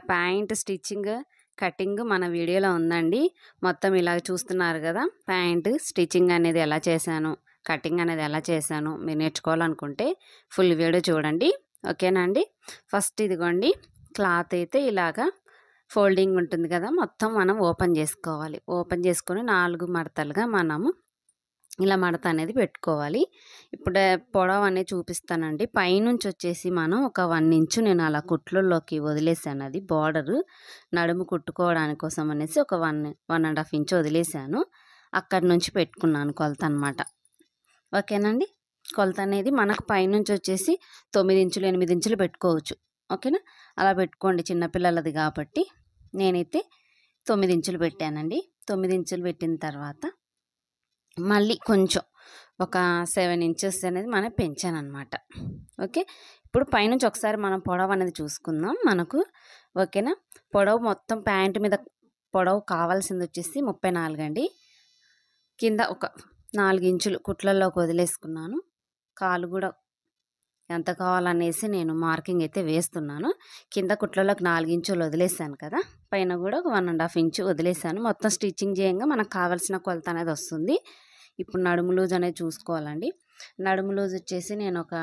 Pant stitching, cutting మన వీడియోలో ఉందండి. మొత్తం ఇలాగ చూస్తున్నారు గదా! ప్యాంట్ స్టిచ్చింగ్ అనేది ఎలా చేశాను, కటింగ్ అనేది ఎలా చేశాను మీరు నేర్చుకోవాలనుకుంటే ఫుల్ వీడియో చూడండి. ఓకేనా అండి? ఫస్ట్ ఇదిగోండి క్లాత్ అయితే ఇలాగా ఫోల్డింగ్ ఉంటుంది కదా! మొత్తం మనం ఓపెన్ చేసుకోవాలి. ఓపెన్ చేసుకొని 4 మడతలుగా మనము ఇలా మడత అనేది పెట్టుకోవాలి. ఇప్పుడు పొడవు అనేది చూపిస్తానండి. పైనుంచి వచ్చేసి మనం ఒక 1 ఇంచు నేను అలా కుట్లలోకి వదిలేసాను. అది బార్డరు నడుము కుట్టుకోవడానికి కోసం అనేసి ఒక 1 ½ ఇంచ్ వదిలేసాను. అక్కడి నుంచి పెట్టుకున్నాను కొలత అనమాట. ఓకేనండి. కొలత అనేది మనకు పైనుంచి వచ్చేసి 9 ఇంచులు 8 ఇంచులు పెట్టుకోవచ్చు. ఓకేనా. అలా పెట్టుకోండి చిన్నపిల్లలది కాబట్టి. నేనైతే 9 ఇంచులు పెట్టానండి. 9 ఇంచులు పెట్టిన తర్వాత మళ్ళీ కొంచెం ఒక 7 ఇంచెస్ అనేది మనం పెంచాననమాట. ఓకే. ఇప్పుడు పైనుంచి ఒకసారి మనం పొడవు అనేది చూసుకుందాం మనకు. ఓకేనా. పొడవు మొత్తం ప్యాంట్ మీద పొడవు కావాల్సింది వచ్చేసి 34 అండి. కింద ఒక 4 ఇంచులు కుట్లలోకి వదిలేసుకున్నాను. కాలు కూడా ఎంత కావాలనేసి నేను మార్కింగ్ అయితే వేస్తున్నాను. కింద కుట్లలోకి 4 ఇంచులు వదిలేసాను కదా! పైన కూడా ఒక 1 ½ ఇంచు వదిలేసాను. మొత్తం స్టిచ్చింగ్ చేయంగా మనకు కావాల్సిన కొలత అనేది వస్తుంది. ఇప్పుడు నడుము లూజ్ అనేది చూసుకోవాలండి. నడుము లూజ్ వచ్చేసి నేను ఒక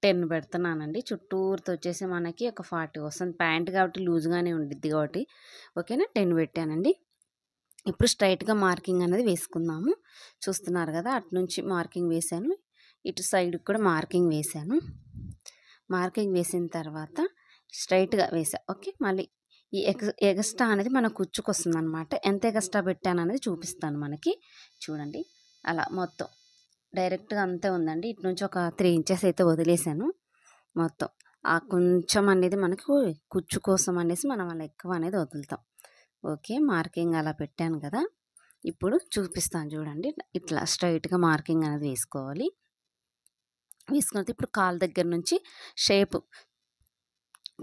10 పెడుతున్నానండి. చుట్టూరుతో వచ్చేసి మనకి ఒక 40 వస్తుంది. ప్యాంట్ కాబట్టి లూజ్గానే ఉండిద్ది కాబట్టి ఓకేనా. 10 పెట్టానండి. ఇప్పుడు స్ట్రైట్‌గా మార్కింగ్ అనేది వేసుకుందాము. చూస్తున్నారు కదా! అటు నుంచి మార్కింగ్ వేశాను. ఇటు సైడ్‌కి కూడా మార్కింగ్ వేశాను. మార్కింగ్ వేసిన తర్వాత స్ట్రైట్‌గా వేసా. ఓకే. మళ్ళీ ఈ ఎగస్ట్రా అనేది మన కుచ్చుకొస్తుందనమాట. ఎంత ఎగస్ట్రా పెట్టాననేది చూపిస్తాను మనకి. చూడండి. అలా మొత్తం డైరెక్ట్‌గా అంతే ఉందండి. ఇటు నుంచి ఒక 3 ఇంచెస్ అయితే వదిలేసాను. మొత్తం ఆ కొంచెం అనేది మనకు కుచ్చు కోసం అనేసి మనం అలా ఎక్కువ అనేది వదులుతాం. ఓకే. మార్కింగ్ అలా పెట్టాను కదా! ఇప్పుడు చూపిస్తాను చూడండి. ఇట్లా స్ట్రైట్‌గా మార్కింగ్ అనేది వేసుకోవాలి. వేసుకున్న ఇప్పుడు కాలు దగ్గర నుంచి షేపు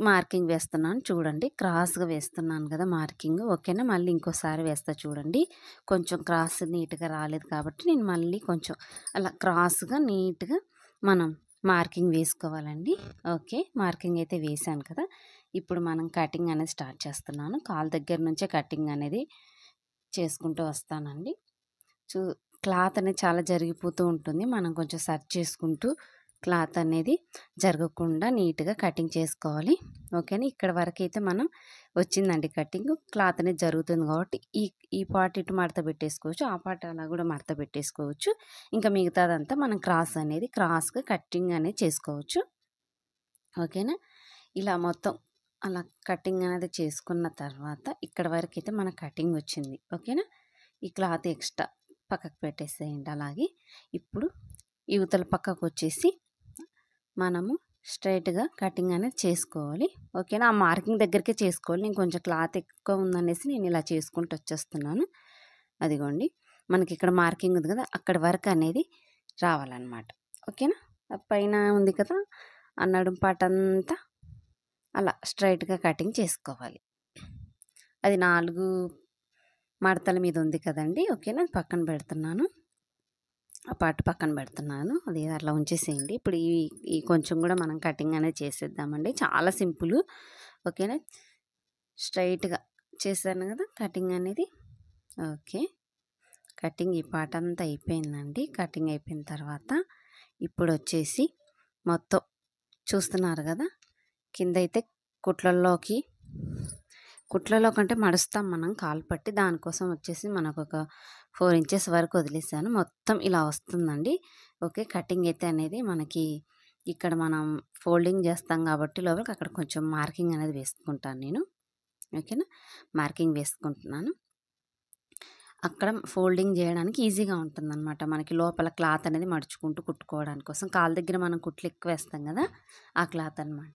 మార్కింగ్ వేస్తున్నాను చూడండి. క్రాస్‌గా వేస్తున్నాను కదా మార్కింగ్. ఓకేనా. మళ్ళీ ఇంకోసారి వేస్తా చూడండి. కొంచెం క్రాస్ నీట్‌గా రాలేదు కాబట్టి నేను మళ్ళీ కొంచెం అలా క్రాస్‌గా నీట్‌గా మనం మార్కింగ్ వేసుకోవాలండి. ఓకే. మార్కింగ్ అయితే వేశాను కదా! ఇప్పుడు మనం కటింగ్ అనేది స్టార్ట్ చేస్తున్నాను. కాలు దగ్గర నుంచే కటింగ్ అనేది చేసుకుంటూ వస్తానండి. చూ క్లాత్ అనేది చాలా జరిగిపోతూ ఉంటుంది. మనం కొంచెం సర్చ్ చేసుకుంటూ క్లాత్ అనేది జరగకుండా నీట్‌గా కటింగ్ చేసుకోవాలి. ఓకేనా. ఇక్కడ వరకైతే మనం వచ్చిందండి కటింగ్. క్లాత్ అనేది జరుగుతుంది కాబట్టి ఈ పార్ట్ ఇటు మడత పెట్టేసుకోవచ్చు. ఆ పార్ట్ అలా కూడా మడత పెట్టేసుకోవచ్చు. ఇంకా మిగతాదంతా మనం క్రాస్‌గా కటింగ్ అనేది చేసుకోవచ్చు. ఓకేనా. ఇలా మొత్తం అలా కటింగ్ అనేది చేసుకున్న తర్వాత ఇక్కడ వరకైతే మన కటింగ్ వచ్చింది. ఓకేనా. ఈ క్లాత్ ఎక్స్ట్రా పక్కకు పెట్టేసేయండి అలాగే. ఇప్పుడు ఇవతల పక్కకొచ్చేసి మనము స్ట్రైట్‌గా కటింగ్ అనేది చేసుకోవాలి. ఓకేనా. ఆ మార్కింగ్ దగ్గరికే చేసుకోవాలి. నేను కొంచెం క్లాత్ ఎక్కువ ఉందనేసి నేను ఇలా చేసుకుంటూ వచ్చేస్తున్నాను. అదిగోండి. మనకి ఇక్కడ మార్కింగ్ ఉంది కదా! అక్కడి వరకు అనేది రావాలన్నమాట. ఓకేనా. ఆ పైన ఉంది కదా! ఆ నడుము పార్టంతా అలా స్ట్రైట్‌గా కటింగ్ చేసుకోవాలి. అది 4 మడతల మీద ఉంది కదండీ! ఓకేనా. పక్కన పెడుతున్నాను. ఆ పార్ట్ పక్కన పెడుతున్నాను. అది అట్లా ఉంచేసేయండి. ఇప్పుడు ఈ కొంచెం కూడా మనం కటింగ్ అనేది చేసేద్దామండి. చాలా సింపుల్. ఓకేనా. స్ట్రైట్‌గా చేశాను కదా కటింగ్ అనేది. ఓకే. కటింగ్ ఈ పార్ట్ అంతా అయిపోయిందండి. కటింగ్ అయిపోయిన తర్వాత ఇప్పుడొచ్చేసి మొత్తం చూస్తున్నారు కదా! కిందైతే కుట్లలో కంటే మడుస్తాం మనం కాలు పట్టి. దానికోసం వచ్చేసి మనకొక 4 ఇంచెస్ వరకు వదిలేసాను. మొత్తం ఇలా వస్తుందండి. ఓకే. కటింగ్ అయితే అనేది మనకి ఇక్కడ మనం ఫోల్డింగ్ చేస్తాం కాబట్టి లోపలికి అక్కడ కొంచెం మార్కింగ్ అనేది వేసుకుంటాను నేను. ఓకేనా. మార్కింగ్ వేసుకుంటున్నాను. అక్కడ ఫోల్డింగ్ చేయడానికి ఈజీగా ఉంటుందనమాట. మనకి లోపల క్లాత్ అనేది మడుచుకుంటూ కుట్టుకోవడానికి కోసం. కాలు దగ్గర మనం కుట్లు ఎక్కువ వేస్తాం కదా! ఆ క్లాత్ అనమాట.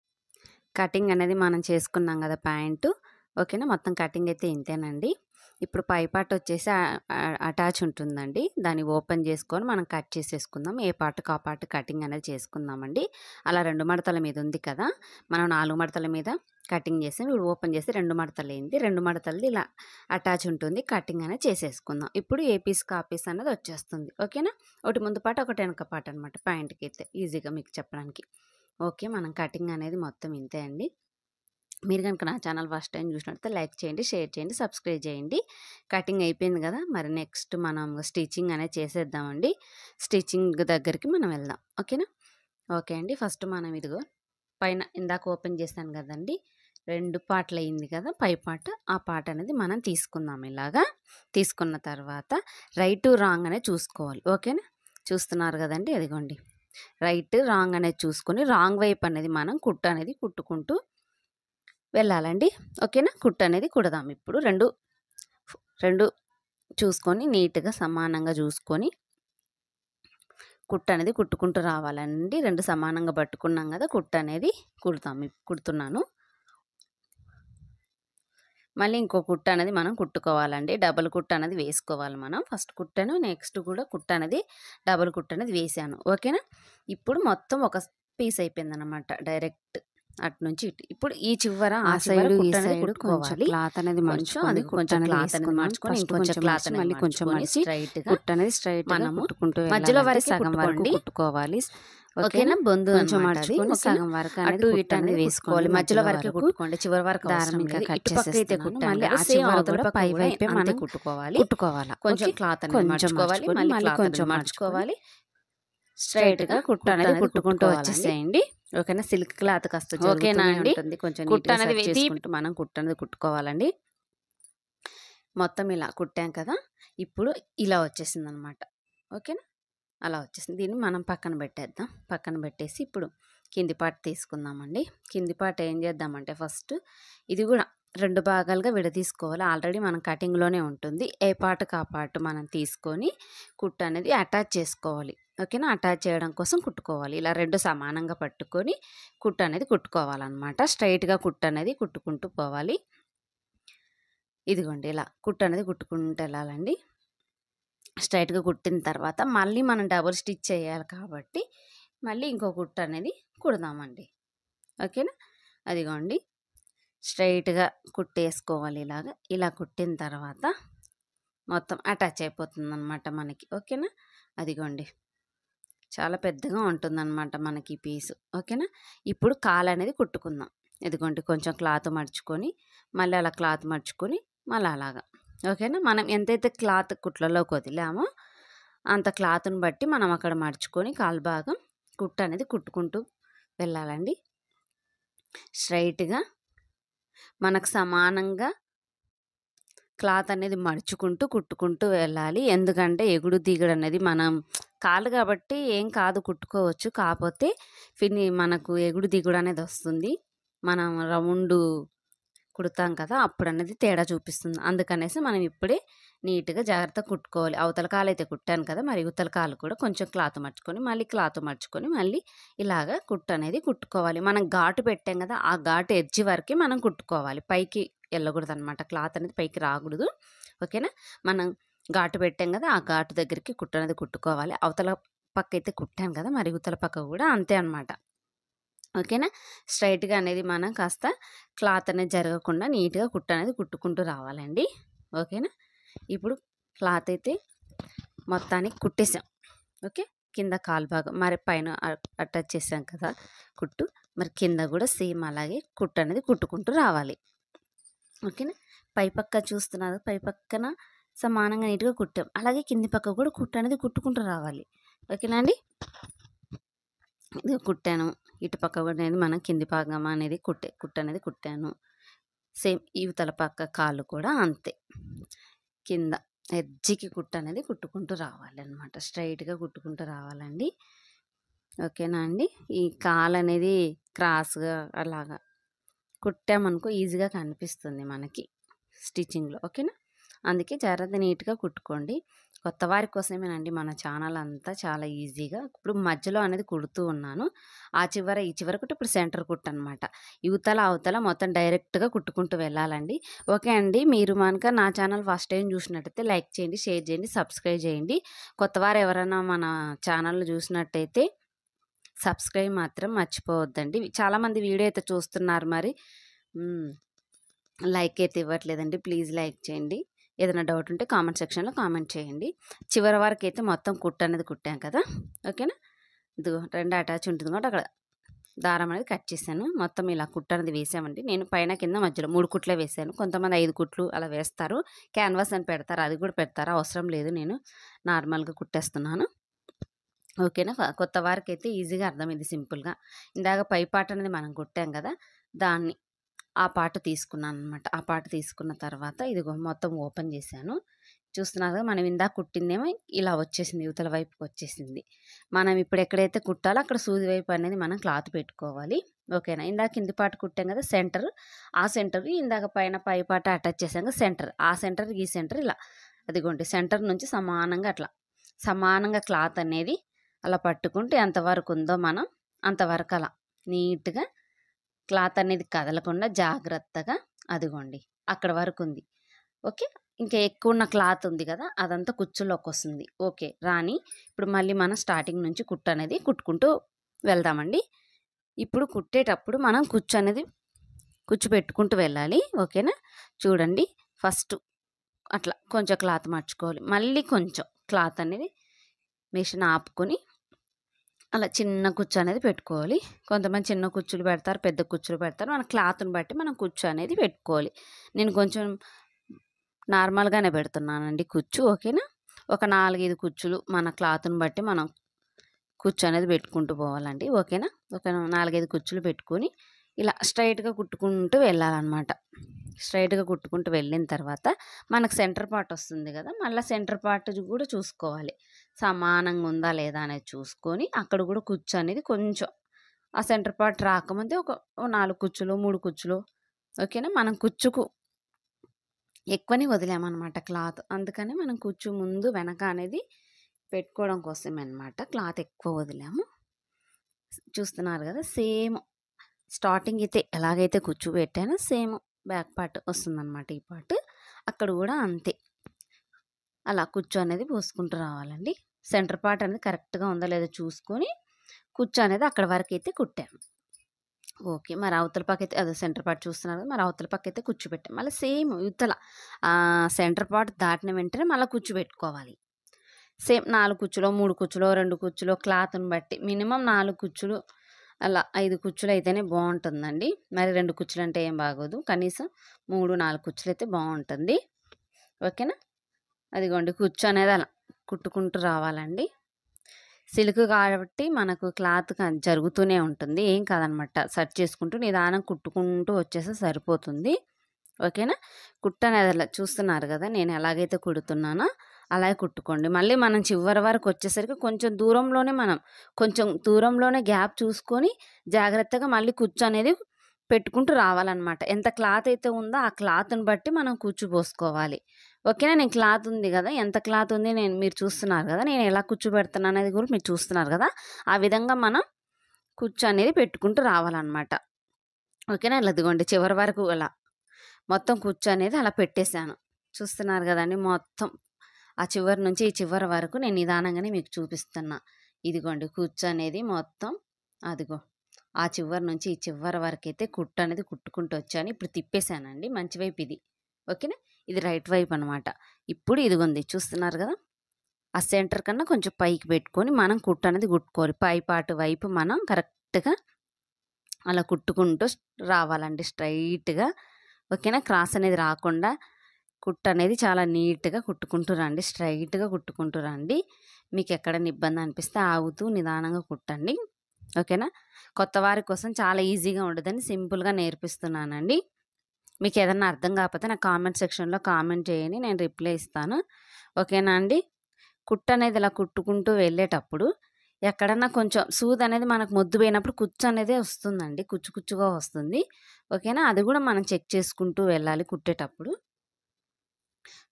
కటింగ్ అనేది మనం చేసుకున్నాం కదా ప్యాంటు. ఓకేనా. మొత్తం కటింగ్ అయితే ఇంతేనండి. ఇప్పుడు పై పార్ట్ వచ్చేసి అటాచ్ ఉంటుందండి. దాన్ని ఓపెన్ చేసుకొని మనం కట్ చేసేసుకుందాం. ఏ పార్ట్‌కి ఆ పార్ట్ కటింగ్ అనేది చేసుకుందామండి. అలా 2 మడతల మీద ఉంది కదా! మనం 4 మడతల మీద కటింగ్ చేసాం. ఇప్పుడు ఓపెన్ చేసి 2 మడతలైంది. 2 మడతలది ఇలా అటాచ్ ఉంటుంది. కటింగ్ అనేది చేసేసుకుందాం. ఇప్పుడు ఏ పీస్‌కి ఆ పీస్ అనేది వచ్చేస్తుంది. ఓకేనా. ఒకటి ముందు పార్ట్, ఒకటి వెనక పార్ట్ అనమాట ప్యాంట్‌కైతే ఈజీగా మీకు చెప్పడానికి. ఓకే. మనం కటింగ్ అనేది మొత్తం ఇంతే అండి. మీరు కనుక నా ఛానల్ ఫస్ట్ టైం చూసినట్లయితే లైక్ చేయండి, షేర్ చేయండి, సబ్స్క్రైబ్ చేయండి. కటింగ్ అయిపోయింది కదా, మరి నెక్స్ట్ మనం స్టిచ్చింగ్ అనేది చేసేద్దామండి. స్టిచ్చింగ్ దగ్గరికి మనం వెళ్దాం. ఓకేనా? ఓకే అండి. ఫస్ట్ మనం ఇదిగో పైన ఇందాక ఓపెన్ చేశాను కదండి, 2 పార్ట్లు అయింది కదా పై పార్ట్, ఆ పార్ట్ అనేది మనం తీసుకుందాం. ఇలాగా తీసుకున్న తర్వాత రైట్ రాంగ్ అనేది చూసుకోవాలి. ఓకేనా? చూస్తున్నారు కదండి, అదిగోండి రైట్ రాంగ్ అనేది చూసుకొని రాంగ్ వైపు అనేది మనం కుట్టు అనేది కుట్టుకుంటూ వెళ్ళాలండి. ఓకేనా? కుట్టు అనేది కుడదాం. ఇప్పుడు రెండు చూసుకొని నీట్గా సమానంగా చూసుకొని కుట్టు అనేది కుట్టుకుంటూ రావాలండి. 2 సమానంగా పట్టుకున్నాం కదా, కుట్టు అనేది కుడుతున్నాను. మళ్ళీ ఇంకో కుట్టు అనేది మనం కుట్టుకోవాలండి. డబుల్ కుట్టు అనేది వేసుకోవాలి మనం. ఫస్ట్ కుట్టాను, నెక్స్ట్ కూడా కుట్టు అనేది డబుల్ కుట్టు అనేది వేసాను. ఓకేనా? ఇప్పుడు మొత్తం ఒక పీస్ అయిపోయిందనమాట డైరెక్ట్ అటు నుంచి ఇటు. ఇప్పుడు ఈ చివర ఆ సైడ్ ఈ సైడ్ కొంచెం క్లాత్ అనేది మార్చుకొని కొంచెం క్లాత్ అనేది మార్చుకొని ఇంకొంచెం క్లాత్ అనేది మళ్ళీ కొంచెం మార్చి కుట్టు అనేది స్ట్రైట్ మనం కుట్టుకుంటూ మధ్యలో వరకు సగం వరకు కుట్టుకోవాలి. ఓకేనా? బొందు కొంచెం మార్చుకొని సగం వరకు అటు ఇటు అనేది వేసుకోవాలి. మధ్యలో వరకే కుట్టుకోండి, చివరి వరకు దారం ఇంకా కట్ చేసేస్తే మళ్ళీ ఆ చివర కూడా పై వైపే మనం కుట్టుకోవాలి. కొంచెం క్లాత్ అనేది మార్చుకోవాలి, మళ్ళీ కొంచెం మార్చుకోవాలి. స్ట్రైట్గా కుట్టు అనేది కుట్టుకుంటూ వచ్చేసేయండి. ఓకేనా? సిల్క్ క్లాత్ కాస్త ఓకేనా అండి, కొంచెం కుట్టు అనేది వేసుకుంటూ మనం కుట్టు అనేది కుట్టుకోవాలండి. మొత్తం ఇలా కుట్టాం కదా, ఇప్పుడు ఇలా వచ్చేసింది అనమాట. ఓకేనా? అలా వచ్చేసింది. దీన్ని మనం పక్కన పెట్టేద్దాం. పక్కన పెట్టేసి ఇప్పుడు కింది పార్ట్ తీసుకుందామండి. కింది పార్ట్ ఏం చేద్దామంటే ఫస్ట్ ఇది కూడా 2 భాగాలుగా విడదీసుకోవాలి. ఆల్రెడీ మనం కటింగ్లోనే ఉంటుంది. ఏ పార్ట్కి ఆ పార్ట్ మనం తీసుకొని కుట్టు అనేది అటాచ్ చేసుకోవాలి. ఓకేనా? అటాచ్ చేయడం కోసం కుట్టుకోవాలి. ఇలా 2 సమానంగా పట్టుకొని కుట్టు అనేది కుట్టుకోవాలన్నమాట. స్ట్రైట్గా కుట్టు అనేది కుట్టుకుంటూ పోవాలి. ఇదిగోండి ఇలా కుట్టు అనేది కుట్టుకుంటూ వెళ్ళాలండి. స్ట్రైట్గా కుట్టిన తర్వాత మళ్ళీ మనం డబుల్ స్టిచ్ చేయాలి కాబట్టి మళ్ళీ ఇంకో కుట్టు అనేది కుడదామండి. ఓకేనా? అదిగోండి స్ట్రైట్గా కుట్టేసుకోవాలి. ఇలా కుట్టిన తర్వాత మొత్తం అటాచ్ అయిపోతుంది అనమాట మనకి. ఓకేనా? అదిగోండి చాలా పెద్దగా ఉంటుందన్నమాట మనకి ఈ పీసు. ఓకేనా? ఇప్పుడు కాలు అనేది కుట్టుకుందాం. ఇదిగోండి కొంచెం క్లాత్ మడుచుకొని మళ్ళీ అలా క్లాత్ మడుచుకొని మళ్ళీ అలాగా. ఓకేనా? మనం ఎంతైతే క్లాత్ కుట్లలోకి వదిలామో అంత క్లాత్ని బట్టి మనం అక్కడ మడుచుకొని కాలు భాగం కుట్టు అనేది కుట్టుకుంటూ వెళ్ళాలండి. స్ట్రైట్గా మనకు సమానంగా క్లాత్ అనేది మడుచుకుంటూ కుట్టుకుంటూ వెళ్ళాలి. ఎందుకంటే ఎగుడు దిగుడు అనేది మనం కాళ్ళు కాబట్టి ఏం కాదు, కుట్టుకోవచ్చు. కాకపోతే మనకు ఎగుడు దిగుడు అనేది వస్తుంది. మనం రౌండ్ కుడతాం కదా, అప్పుడు అనేది తేడా చూపిస్తుంది. అందుకనేసి మనం ఇప్పుడే నీట్గా జాగ్రత్తగా కుట్టుకోవాలి. అవతల కాలు అయితే కుట్టాను కదా, మరి ఇవతల కాలు కూడా కొంచెం క్లాత్ మర్చుకొని మళ్ళీ క్లాత్ మర్చుకొని మళ్ళీ ఇలాగా కుట్టు అనేది కుట్టుకోవాలి. మనం ఘాటు పెట్టాం కదా, ఆ ఘాటు ఎడ్జి వరకే మనం కుట్టుకోవాలి. పైకి వెళ్ళకూడదు అనమాట, క్లాత్ అనేది పైకి రాకూడదు. ఓకేనా? మనం ఘాటు పెట్టాం కదా, ఆ ఘాటు దగ్గరికి కుట్టు అనేది కుట్టుకోవాలి. అవతల పక్క అయితే కుట్టాను కదా, మరి ఇవతల పక్క కూడా అంతే అనమాట. ఓకేనా? స్ట్రైట్గా అనేది మనం కాస్త క్లాత్ అనేది జరగకుండా నీట్గా కుట్టు అనేది కుట్టుకుంటూ రావాలండి. ఓకేనా? ఇప్పుడు క్లాత్ అయితే మొత్తానికి కుట్టేసాం. ఓకే? కింద కాలు భాగం మరి పైన అటాచ్ చేసాం కదా కుట్టు, మరి కింద కూడా సేమ్ అలాగే కుట్టు అనేది కుట్టుకుంటూ రావాలి. ఓకేనా? పై పక్క చూస్తున్నారు, పై పక్కన సమానంగా నీట్గా కుట్టాం. అలాగే కింది పక్క కూడా కుట్టు అనేది కుట్టుకుంటూ రావాలి. ఓకేనా అండి? ఇది కుట్టాను. ఇటు పక్క కూడా అనేది మనం కింది భాగం అనేది కుట్టు అనేది కుట్టాను. సేమ్ ఇవతల పక్క కాళ్ళు కూడా అంతే. కింద ఎడ్జికి కుట్టు అనేది కుట్టుకుంటూ రావాలి అనమాట. స్ట్రైట్గా కుట్టుకుంటూ రావాలండి. ఓకేనా అండి? ఈ కాలు అనేది క్రాస్గా అలాగా కుట్టామనుకో ఈజీగా కనిపిస్తుంది మనకి స్టిచ్చింగ్లో. ఓకేనా? అందుకే జాగ్రత్త నీట్గా కుట్టుకోండి. కొత్త వారి కోసమేనండి మన ఛానల్ అంతా చాలా ఈజీగా. ఇప్పుడు మధ్యలో అనేది కుడుతూ ఉన్నాను. ఆ చివర ఈ చివర కుట్టు, ఇప్పుడు సెంటర్ కుట్టు అనమాట. ఇవతల అవతల మొత్తం డైరెక్ట్గా కుట్టుకుంటూ వెళ్ళాలండి. ఓకే అండి, మీరు కనుక నా ఛానల్ ఫస్ట్ టైం చూసినట్టయితే లైక్ చేయండి, షేర్ చేయండి, సబ్స్క్రైబ్ చేయండి. కొత్తవారు ఎవరైనా మన ఛానల్ చూసినట్టయితే సబ్స్క్రైబ్ మాత్రం మర్చిపోవద్దండి. చాలామంది వీడియో అయితే చూస్తున్నారు, మరి లైక్ అయితే ఇవ్వట్లేదండి. ప్లీజ్ లైక్ చేయండి. ఏదైనా డౌట్ ఉంటే కామెంట్ సెక్షన్లో కామెంట్ చేయండి. చివరి వరకు అయితే మొత్తం కుట్టు అనేది కుట్టాం కదా. ఓకేనా? ఇదిగో 2 అటాచ్ ఉంటుంది కాబట్టి అక్కడ దారం అనేది కట్ చేశాను. మొత్తం ఇలా కుట్టు అనేది వేసామండి. నేను పైన కింద మధ్యలో 3 కుట్లే వేసాను. కొంతమంది 5 కుట్లు అలా వేస్తారు. క్యాన్వాస్ అని పెడతారు. అది కూడా పెడతారు. అవసరం లేదు. నేను నార్మల్‌గా కుట్టేస్తున్నాను. ఓకేనా. కొత్త వారికైతే ఈజీగా అర్థమైంది సింపుల్‌గా. ఇందాక పై పార్ట్ అనేది మనం కుట్టాం కదా! దాన్ని ఆ పార్ట్ తీసుకున్నాననమాట. ఆ పార్ట్ తీసుకున్న తర్వాత ఇదిగో మొత్తం ఓపెన్ చేశాను. చూస్తున్నారు కదా! మనం ఇందాక కుట్టిందేమో ఇలా వచ్చేసింది. ఇవతల వైపుకి వచ్చేసింది. మనం ఇప్పుడు ఎక్కడైతే కుట్టాలో అక్కడ సూది వైపు అనేది మనం క్లాత్ పెట్టుకోవాలి. ఓకేనా. ఇందాక కింది పార్ట్ కుట్టాం కదా! సెంటర్. ఆ సెంటర్‌కి ఇందాక పైన పై పార్ట్ అటాచ్ చేసాం కదా! సెంటర్. ఆ సెంటర్, ఈ సెంటర్ ఇలా అదిగోండి సెంటర్ నుంచి సమానంగా అట్లా సమానంగా క్లాత్ అనేది అలా పట్టుకుంటే ఎంతవరకు ఉందో మనం అంతవరకు అలా నీట్‌గా క్లాత్ అనేది కదలకుండా జాగ్రత్తగా అదిగోండి అక్కడ వరకు ఉంది. ఓకే. ఇంకా ఎక్కువ ఉన్న క్లాత్ ఉంది కదా! అదంతా కుచ్చులోకొస్తుంది. ఓకే. రాని ఇప్పుడు మళ్ళీ మనం స్టార్టింగ్ నుంచి కుట్టు అనేది కుట్టుకుంటూ వెళ్దామండి. ఇప్పుడు కుట్టేటప్పుడు మనం కుచ్చు అనేది కుచ్చు పెట్టుకుంటూ వెళ్ళాలి. ఓకేనా. చూడండి ఫస్ట్ అట్లా కొంచెం క్లాత్ మర్చుకోవాలి. మళ్ళీ కొంచెం క్లాత్ అనేది మిషన్ ఆపుకొని అలా చిన్న కుచ్చు అనేది పెట్టుకోవాలి. కొంతమంది చిన్న కుచ్చులు పెడతారు, పెద్ద కుచ్చులు పెడతారు. మన క్లాత్‌ని బట్టి మనం కుచ్చు అనేది పెట్టుకోవాలి. నేను కొంచెం నార్మల్‌గానే పెడుతున్నానండి కుచ్చు. ఓకేనా. ఒక 4, 5 కుచ్చులు మన క్లాత్‌ని బట్టి మనం కుచ్చు అనేది పెట్టుకుంటూ పోవాలండి. ఓకేనా. ఒక 4, 5 కుచ్చులు పెట్టుకొని ఇలా స్ట్రెయిట్‌గా కుట్టుకుంటూ వెళ్ళాలన్నమాట. స్ట్రెయిట్‌గా కుట్టుకుంటూ వెళ్ళిన తర్వాత మనకు సెంటర్ పార్ట్ వస్తుంది కదా! మళ్ళా సెంటర్ పార్ట్ కూడా చూసుకోవాలి. సమానంగా ఉందా లేదా అనేది చూసుకొని అక్కడ కూడా కుచ్చు అనేది కొంచెం ఆ సెంటర్ పార్ట్ రాకముందే ఒక 4 కుచ్చులు, 3 కుచ్చులు ఓకేనా. మనం కుచ్చుకు ఎక్కువనే వదిలామనమాట క్లాత్. అందుకని మనం కుచ్చు ముందు, వెనక అనేది పెట్టుకోవడం కోసమే అనమాట క్లాత్ ఎక్కువ వదిలాము. చూస్తున్నారు కదా! సేమ్ స్టార్టింగ్ అయితే ఎలాగైతే కుచ్చు పెట్టానో సేమ్ బ్యాక్ పార్ట్ వస్తుందనమాట ఈ పార్ట్. అక్కడ కూడా అంతే. అలా కుచ్చు అనేది పోసుకుంటూ రావాలండి. సెంటర్ పార్ట్ అనేది కరెక్ట్‌గా ఉందా లేదో చూసుకొని కుచ్చు అనేది అక్కడ వరకైతే కుట్టాము. ఓకే. మరి అవతల పక్కైతే అదే సెంటర్ పార్ట్ చూస్తున్నారు కదా! మరి అవతల పక్కైతే కుచ్చు పెట్టాం. మళ్ళీ సేమ్ ఇవతల సెంటర్ పార్ట్ దాటిన వెంటనే మళ్ళా కుచ్చు పెట్టుకోవాలి. సేమ్ 4 కుచ్చులో, 3 కుచ్చులో, 2 కుచ్చులో క్లాత్‌ని బట్టి మినిమమ్ 4 కుచ్చులు అలా 5 కుచ్చులు అయితేనే బావుంటుందండి. మరి 2 కుచ్చులంటే ఏం బాగోదు. కనీసం 3, 4 కుచ్చులైతే బావుంటుంది. ఓకేనా. అదిగోండి కుచ్చు అనేది అలా కుట్టుకుంటూ రావాలండి. సిల్క్ కాబట్టి మనకు క్లాత్ జరుగుతూనే ఉంటుంది. ఏం కాదనమాట. సెట్ చేసుకుంటూ నిదానంగా కుట్టుకుంటూ వచ్చేస్తే సరిపోతుంది. ఓకేనా. కుట్టు అనేది అలా చూస్తున్నారు కదా! నేను ఎలాగైతే కుడుతున్నానో అలాగే కుట్టుకోండి. మళ్ళీ మనం చివరి వరకు వచ్చేసరికి కొంచెం దూరంలోనే గ్యాప్ చూసుకొని జాగ్రత్తగా మళ్ళీ కుచ్చు అనేది పెట్టుకుంటూ రావాలనమాట. ఎంత క్లాత్ అయితే ఉందో ఆ క్లాత్‌ని బట్టి మనం కుచ్చు పోసుకోవాలి. ఓకేనా. నేను క్లాత్ ఉంది కదా! ఎంత క్లాత్ ఉంది మీరు చూస్తున్నారు కదా! నేను ఎలా కుచ్చు పెడుతున్నాను అనేది కూడా మీరు చూస్తున్నారు కదా! ఆ విధంగా మనం కుచ్చు అనేది పెట్టుకుంటూ రావాలనమాట. ఓకేనా. ఇలా ఇదిగోండి చివరి వరకు అలా మొత్తం కుచ్చు అనేది అలా పెట్టేశాను. చూస్తున్నారు కదండీ! మొత్తం ఆ చివరి నుంచి ఈ చివరి వరకు నేను నిదానంగానే మీకు చూపిస్తున్నా. ఇదిగోండి కుచ్చు అనేది మొత్తం అదిగో ఆ చివరి నుంచి ఈ చివరి వరకైతే కుట్టు అనేది కుట్టుకుంటూ వచ్చాను. ఇప్పుడు తిప్పేసానండి. మంచి వైపు ఇది. ఓకేనా. ఇది రైట్ వైపు అనమాట. ఇప్పుడు ఇదిగోండి చూస్తున్నారు కదా! ఆ సెంటర్ కన్నా కొంచెం పైకి పెట్టుకొని మనం కుట్టు అనేది కుట్టుకోవాలి. పై పార్ట్ వైపు మనం కరెక్ట్‌గా అలా కుట్టుకుంటూ రావాలండి స్ట్రెయిట్‌గా. ఓకేనా. క్రాస్ అనేది రాకుండా కుట్టు అనేది చాలా నీట్‌గా కుట్టుకుంటూ రండి. స్ట్రెయిట్‌గా కుట్టుకుంటూ రండి. మీకు ఎక్కడైనా ఇబ్బంది అనిపిస్తే ఆగుతూ నిదానంగా కుట్టండి. ఓకేనా. కొత్త వారి కోసం చాలా ఈజీగా ఉంటదని సింపుల్‌గా నేర్పిస్తున్నానండి. మీకు ఏదన్నా అర్థం కాకపోతే నాకు కామెంట్ సెక్షన్‌లో కామెంట్ చేయండి. నేను రిప్లై ఇస్తాను. ఓకేనా అండి. కుట్టు అనేది ఇలా కుట్టుకుంటూ వెళ్ళేటప్పుడు ఎక్కడన్నా కొంచెం సూది అనేది మనకు మొద్దు పోయినప్పుడు కుచ్చు అనేది వస్తుందండి. కుచ్చు కుచ్చుగా వస్తుంది. ఓకేనా. అది కూడా మనం చెక్ చేసుకుంటూ వెళ్ళాలి కుట్టేటప్పుడు.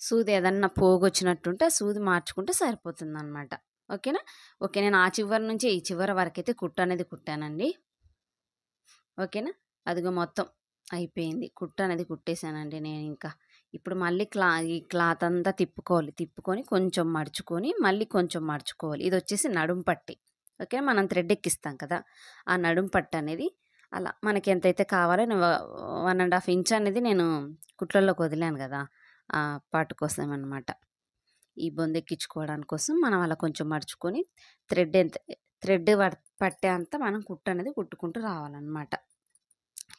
సూది ఏదన్నా పోగొచ్చినట్టుంటే ఆ సూది మార్చుకుంటే సరిపోతుందనమాట. ఓకేనా. ఓకే. నేను ఆ చివరి నుంచి ఈ చివరి వరకైతే కుట్టు అనేది కుట్టానండి. ఓకేనా. అదిగో మొత్తం అయిపోయింది. కుట్టు అనేది కుట్టేసానండి నేనింకా. ఇప్పుడు మళ్ళీ ఈ క్లాత్ అంతా తిప్పుకోవాలి. తిప్పుకొని కొంచెం మడుచుకొని మళ్ళీ కొంచెం మడుచుకోవాలి. ఇదొచ్చేసి నడుం పట్టి. ఓకే. మనం థ్రెడ్ ఎక్కిస్తాం కదా! ఆ నడుం పట్టు అనేది అలా మనకి ఎంతైతే కావాలో 1½ ఇంచ్ అనేది నేను కుట్లల్లోకి వదిలాను కదా! ఆ పార్ట్ కోసం అనమాట. ఈ బొందెక్కించుకోవడానికి కోసం మనం అలా కొంచెం మడుచుకొని థ్రెడ్ పట్టే అంత మనం కుట్టు అనేది కుట్టుకుంటూ రావాలన్నమాట.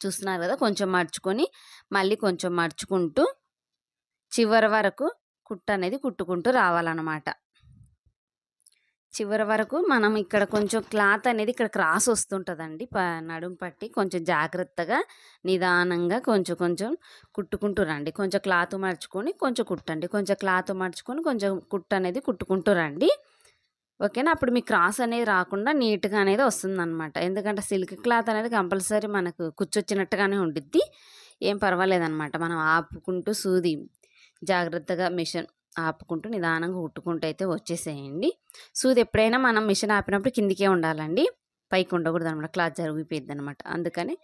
చూస్తున్నారు కదా, కొంచెం మడుచుకొని మళ్ళీ కొంచెం మడుచుకుంటూ చివరి వరకు కుట్టు అనేది కుట్టుకుంటూ రావాలన్నమాట. చివరి వరకు మనం ఇక్కడ కొంచెం క్లాత్ అనేది ఇక్కడ క్రాస్ వస్తుంటుందండి, నడుం పట్టి కొంచెం జాగ్రత్తగా నిదానంగా కొంచెం కొంచెం కుట్టుకుంటూ రండి. కొంచెం క్లాత్ మడుచుకొని కొంచెం కుట్టండి, కొంచెం క్లాత్ మడుచుకొని కొంచెం కుట్టు అనేది కుట్టుకుంటూ రండి. ఓకేనా. అప్పుడు మీ క్రాస్ అనేది రాకుండా నీట్గా అనేది వస్తుందన్నమాట. ఎందుకంటే సిల్క్ క్లాత్ అనేది కంపల్సరీ మనకు కుచ్చొచ్చినట్టుగానే ఉండిద్ది, ఏం పర్వాలేదన్నమాట. మనం ఆపుకుంటూ సూది జాగ్రత్తగా మిషన్ ఆపుకుంటూ నిదానంగా కుట్టుకుంటూ అయితే వచ్చేసేయండి. సూది ఎప్పుడైనా మనం మిషన్ ఆపినప్పుడు కిందికే ఉండాలండి, పైకి ఉండకూడదు అనమాట, క్లాత్ జరిగిపోయిద్ది అనమాట. అందుకని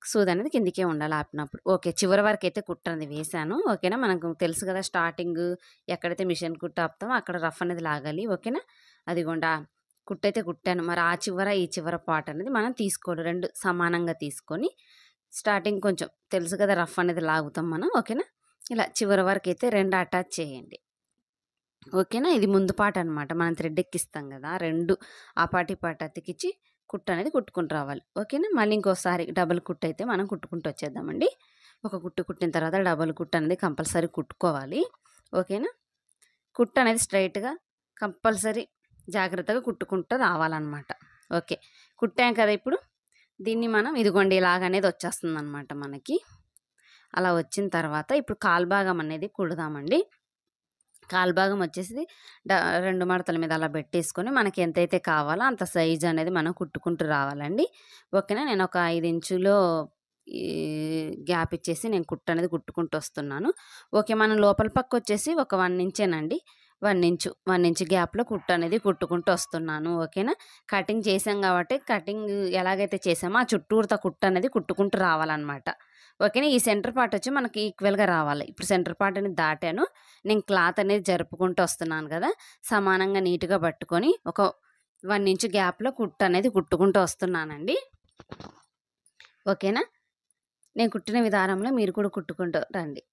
సూది అనేది కిందికే ఉండాలి ఆపినప్పుడు. ఓకే, చివరి వరకు అయితే కుట్టు అనేది వేసాను. ఓకేనా. మనకు తెలుసు కదా, స్టార్టింగ్ ఎక్కడైతే మిషన్ కుట్టు ఆపుతామో అక్కడ రఫ్ అనేది లాగాలి. ఓకేనా. అదిగోండి కుట్టు అయితే కుట్టాను. మరి ఆ చివర ఈ చివర పార్ట్ అనేది మనం తీసుకోవాలి, రెండు సమానంగా తీసుకొని స్టార్టింగ్ కొంచెం తెలుసు కదా, రఫ్ అనేది లాగుతాం మనం. ఓకేనా. ఇలా చివరి వరకు అయితే రెండు అటాచ్ చేయండి. ఓకేనా. ఇది ముందు పార్ట్ అనమాట, మనం థ్రెడ్ ఎక్కిస్తాం కదా, రెండు ఆ పార్ట్ ఈ పార్ట్ అతికిచ్చి కుట్టు అనేది కుట్టుకుంటూ రావాలి. ఓకేనా. మళ్ళీ ఇంకోసారి డబుల్ కుట్టు అయితే మనం కుట్టుకుంటూ వచ్చేద్దామండి. ఒక కుట్టు కుట్టిన తర్వాత డబుల్ కుట్టు అనేది కంపల్సరీ కుట్టుకోవాలి. ఓకేనా. కుట్టు అనేది స్ట్రైట్గా కంపల్సరీ జాగ్రత్తగా కుట్టుకుంటూ రావాలన్నమాట. ఓకే, కుట్టాం కదా, ఇప్పుడు దీన్ని మనం ఇదిగోండి ఇలాగనేది వచ్చేస్తుంది అనమాట మనకి. అలా వచ్చిన తర్వాత ఇప్పుడు కాల్భాగం అనేది కుడదామండి. కాల్భాగం వచ్చేసి రెండు మడతల మీద అలా పెట్టేసుకొని మనకి ఎంతైతే కావాలో అంత సైజ్ అనేది మనం కుట్టుకుంటూ రావాలండి. ఓకేనా. నేను ఒక 5 ఇంచులో ఈ గ్యాప్ ఇచ్చేసి నేను కుట్టు అనేది కుట్టుకుంటూ వస్తున్నాను. ఓకే, మనం లోపల పక్క వచ్చేసి ఒక 1 ఇంచేనండి, 1 ఇంచు గ్యాప్లో కుట్టు అనేది కుట్టుకుంటూ వస్తున్నాను. ఓకేనా. కటింగ్ చేసాం కాబట్టి కటింగ్ ఎలాగైతే చేసామో ఆ చుట్టూరుత కుట్టు అనేది కుట్టుకుంటూ రావాలన్నమాట. ఓకేనా. ఈ సెంటర్ పార్ట్ వచ్చి మనకి ఈక్వల్గా రావాలి. ఇప్పుడు సెంటర్ పార్ట్ అనేది దాటాను, నేను క్లాత్ అనేది జరుపుకుంటూ వస్తున్నాను కదా, సమానంగా నీట్గా పట్టుకొని ఒక 1 ఇంచు గ్యాప్లో కుట్టు అనేది కుట్టుకుంటూ వస్తున్నానండి. ఓకేనా. నేను కుట్టిన విధానంలో మీరు కూడా కుట్టుకుంటూ రండి.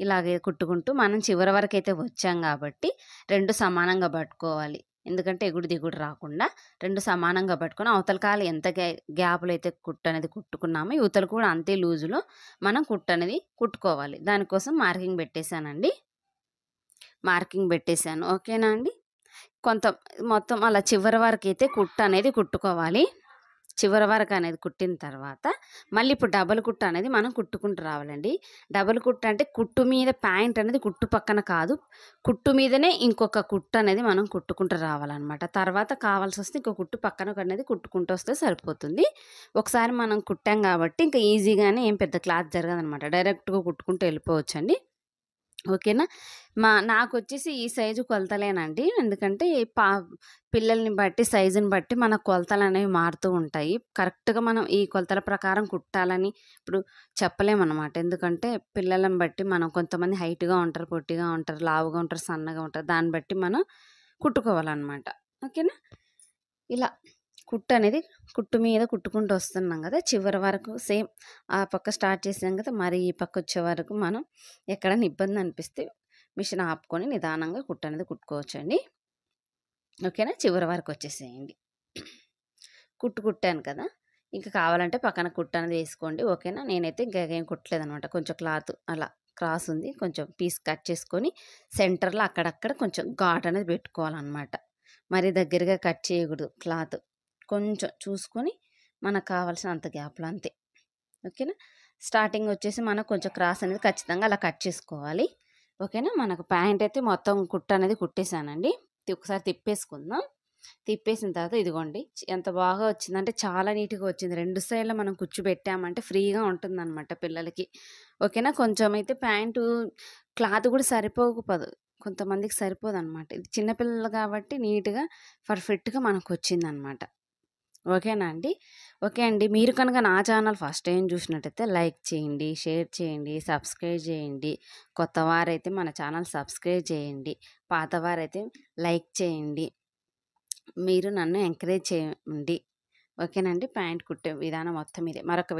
ఇలాగే కుట్టుకుంటూ మనం చివరి వరకు అయితే వచ్చాం కాబట్టి రెండు సమానంగా పట్టుకోవాలి, ఎందుకంటే ఎగుడు దిగుడు రాకుండా రెండు సమానంగా పట్టుకొని అవతల కాలు ఎంత గ్యాప్లో అయితే కుట్టు అనేది కుట్టుకున్నామో యువతలు కూడా అంతే లూజులో మనం కుట్టు అనేది కుట్టుకోవాలి. దానికోసం మార్కింగ్ పెట్టేశానండి, మార్కింగ్ పెట్టేశాను. ఓకేనా అండి. మొత్తం అలా చివరి వరకు అయితే కుట్టు అనేది కుట్టుకోవాలి. చివరి వరకు అనేది కుట్టిన తర్వాత మళ్ళీ ఇప్పుడు డబల్ కుట్టు అనేది మనం కుట్టుకుంటూ రావాలండి. డబల్ కుట్టు అంటే కుట్టు మీద ప్యాంట్ అనేది కుట్టు పక్కన కాదు, కుట్టు మీదనే ఇంకొక కుట్టు అనేది మనం కుట్టుకుంటూ రావాలన్నమాట. తర్వాత కావాల్సి వస్తే ఇంకో కుట్టు పక్కన అనేది కుట్టుకుంటూ వస్తే సరిపోతుంది. ఒకసారి మనం కుట్టాం కాబట్టి ఇంకా ఈజీగానే ఏం పెద్ద క్లాత్ జరగదనమాట, డైరెక్ట్గా కుట్టుకుంటూ వెళ్ళిపోవచ్చండి. ఓకేనా. నాకొచ్చేసి ఈ సైజు కొలతలేనండి, ఎందుకంటే పిల్లల్ని బట్టి సైజుని బట్టి మన కొలతలు అనేవి మారుతూ ఉంటాయి. కరెక్ట్గా మనం ఈ కొలతల ప్రకారం కుట్టాలని ఇప్పుడు చెప్పలేమన్నమాట. ఎందుకంటే పిల్లలను బట్టి మనం కొంతమంది హైట్గా ఉంటారు, పొట్టిగా ఉంటారు, లావుగా ఉంటారు, సన్నగా ఉంటారు, దాన్ని బట్టి మనం కుట్టుకోవాలన్నమాట. ఓకేనా. ఇలా కుట్టు అనేది కుట్టు మీద కుట్టుకుంటూ వస్తున్నాం కదా, చివరి వరకు సేమ్ ఆ పక్క స్టార్ట్ చేసాం కదా, మరి ఈ పక్క వచ్చే వరకు మనం ఎక్కడైనా ఇబ్బంది అనిపిస్తే మిషన్ ఆపుకొని నిదానంగా కుట్టు అనేది కుట్టుకోవచ్చండి. ఓకేనా. చివరి వరకు వచ్చేసేయండి. కుట్టాను కదా, ఇంకా కావాలంటే పక్కన కుట్టు అనేది వేసుకోండి. ఓకేనా. నేనైతే ఇంకా ఏం కుట్టలేదు అనమాట, కొంచెం క్లాత్ అలా క్రాస్ ఉంది, కొంచెం పీస్ కట్ చేసుకొని సెంటర్లో అక్కడక్కడ కొంచెం ఘాట్ అనేది పెట్టుకోవాలన్నమాట. మరి దగ్గరగా కట్ చేయకూడదు, క్లాత్ కొంచెం చూసుకొని మనకు కావాల్సిన అంత గ్యాప్లో అంతే. ఓకేనా. స్టార్టింగ్ వచ్చేసి మనకు కొంచెం క్రాస్ అనేది ఖచ్చితంగా అలా కట్ చేసుకోవాలి. ఓకేనా. మనకు ప్యాంట్ అయితే మొత్తం కుట్టు అనేది కుట్టేశానండి. ఒకసారి తిప్పేసుకుందాం. తిప్పేసిన తర్వాత ఇదిగోండి ఎంత బాగా వచ్చిందంటే చాలా నీట్గా వచ్చింది. రెండు సైడ్లో మనం కుచ్చు పెట్టామంటే ఫ్రీగా ఉంటుందన్నమాట పిల్లలకి. ఓకేనా. కొంచెం అయితే ప్యాంటు క్లాత్ కూడా సరిపోకపోదు, కొంతమందికి సరిపోదన్నమాట. ఇది చిన్నపిల్లలు కాబట్టి నీట్గా పర్ఫెక్ట్గా మనకు వచ్చిందనమాట. ఓకేనా అండి. ఓకే అండి. మీరు కనుక నా ఛానల్ ఫస్ట్ టైం చూసినట్టయితే లైక్ చేయండి, షేర్ చేయండి, సబ్స్క్రైబ్ చేయండి. కొత్తవారైతే మన ఛానల్ సబ్స్క్రైబ్ చేయండి, పాతవారైతే లైక్ చేయండి. మీరు నన్ను ఎంకరేజ్ చేయండి. ఓకేనండి. ప్యాంట్ కుట్టే విధానం మొత్తం ఇదే. మరొక